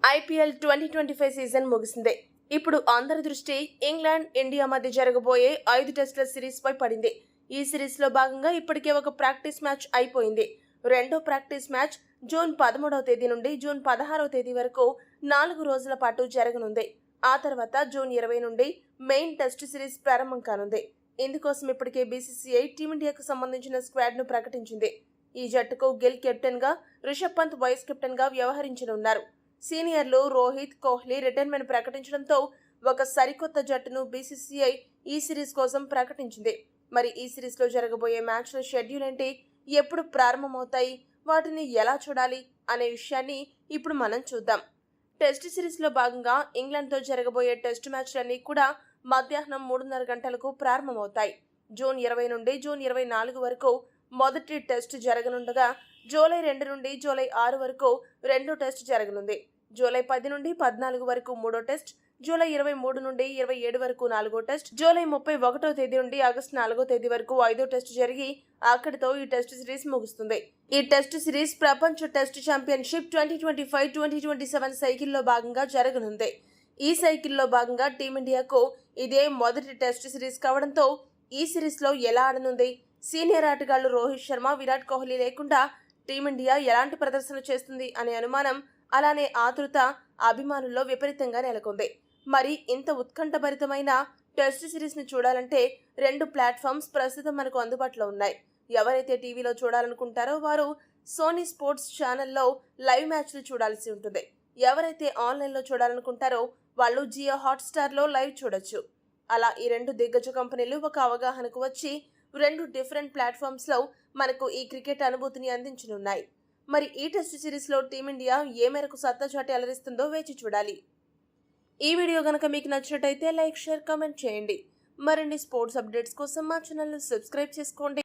IPL 2025 season ముగిసింది. ఇప్పుడు అందరి దృష్టి ఇంగ్లాండ్, ఇండియా మధ్య జరగబోయే 5 టెస్టుల సిరీస్ పై పడింది. ఈ సిరీస్ లో భాగంగా ఇప్పటికే ఒక ప్రాక్టీస్ మ్యాచ్ అయిపోయింది. రెండో ప్రాక్టీస్ మ్యాచ్ జూన్ 13వ తేదీ నుండి జూన్ 16వ తేదీ వరకు 4 రోజుల పాటు జరగనుంది. ఆ తర్వాత జూన్ 20 నుండి మెయిన్ టెస్ట్ సిరీస్ ప్రారంభం కానుంది. ఇందుకోసం ఇప్పటికే బీసీసీఐ టీమిండియాకు సంబంధించిన స్క్వాడ్ ను ప్రకటించింది. ఈ జట్టుకు గిల్ కెప్టెన్ గా, రిషబ్ పంత్ వైస్ కెప్టెన్ గా వ్యవహరించనున్నారు. సీనియర్లు రోహిత్, కోహ్లీ రిటైర్మెంట్ ప్రకటించడంతో ఒక సరికొత్త జట్టును బీసీసీఐ ఈ సిరీస్ కోసం ప్రకటించింది. మరి ఈ సిరీస్ లో జరగబోయే మ్యాచ్ల షెడ్యూల్ ఏంటి, ఎప్పుడు ప్రారంభమవుతాయి, వాటిని ఎలా చూడాలి అనే విషయాన్ని ఇప్పుడు మనం చూద్దాం. టెస్ట్ సిరీస్ లో భాగంగా ఇంగ్లాండ్తో జరగబోయే టెస్ట్ మ్యాచ్లన్నీ కూడా మధ్యాహ్నం 3:30 గంటలకు ప్రారంభమవుతాయి. జూన్ 20 నుండి జూన్ 24 వరకు మొదటి టెస్ట్ జరగనుండగా జూలై 2 నుండి జూలై 6 వరకు రెండో టెస్ట్ జరగనుంది. జూలై 10 నుండి 14 వరకు మూడో టెస్ట్, జూలై 23 నుండి 27 వరకు నాలుగో టెస్ట్, జూలై 31వ తేదీ నుండి ఆగస్టు 4వ తేదీ వరకు ఐదో టెస్ట్ జరిగి అక్కడితో ఈ టెస్ట్ సిరీస్ ముగుస్తుంది. ఈ టెస్ట్ సిరీస్ ప్రపంచ టెస్ట్ ఛాంపియన్షిప్ 2025-2027 సైకిల్లో భాగంగా జరగనుంది. ఈ సైకిల్లో భాగంగా టీమిండియాకు ఇదే మొదటి టెస్ట్ సిరీస్ కావడంతో ఈ సిరీస్ లో ఎలా ఆడనుంది, సీనియర్ ఆటగాళ్లు రోహిత్ శర్మ, విరాట్ కోహ్లీ లేకుండా టీమిండియా ఎలాంటి ప్రదర్శన చేస్తుంది అనే అనుమానం, అలానే ఆతృత అభిమానుల్లో విపరీతంగా నెలకొంది. మరి ఇంత ఉత్కంఠభరితమైన టెస్ట్ సిరీస్ ని చూడాలంటే 2 ప్లాట్ఫామ్స్ ప్రస్తుతం మనకు అందుబాటులో ఉన్నాయి. ఎవరైతే టీవీలో చూడాలనుకుంటారో వారు సోనీ స్పోర్ట్స్ ఛానల్లో లైవ్ మ్యాచ్లు చూడాల్సి ఉంటుంది. ఎవరైతే ఆన్లైన్లో చూడాలనుకుంటారో వాళ్ళు జియో హాట్స్టార్లో లైవ్ చూడొచ్చు. అలా ఈ 2 దిగ్గజ కంపెనీలు ఒక అవగాహనకు వచ్చి 2 డిఫరెంట్ ప్లాట్ఫామ్స్ లో మనకు ఈ క్రికెట్ అనుభూతిని అందించనున్నాయి. మరి ఈ టెస్ట్ సిరీస్ లో టీమిండియా ఏ మేరకు సత్తా చాటి అలరిస్తుందో వేచి చూడాలి. ఈ వీడియో గనక మీకు నచ్చినట్టయితే లైక్, షేర్, కామెంట్ చేయండి. మరిన్ని స్పోర్ట్స్ అప్డేట్స్ కోసం మా ఛానల్ ను సబ్స్క్రైబ్ చేసుకోండి.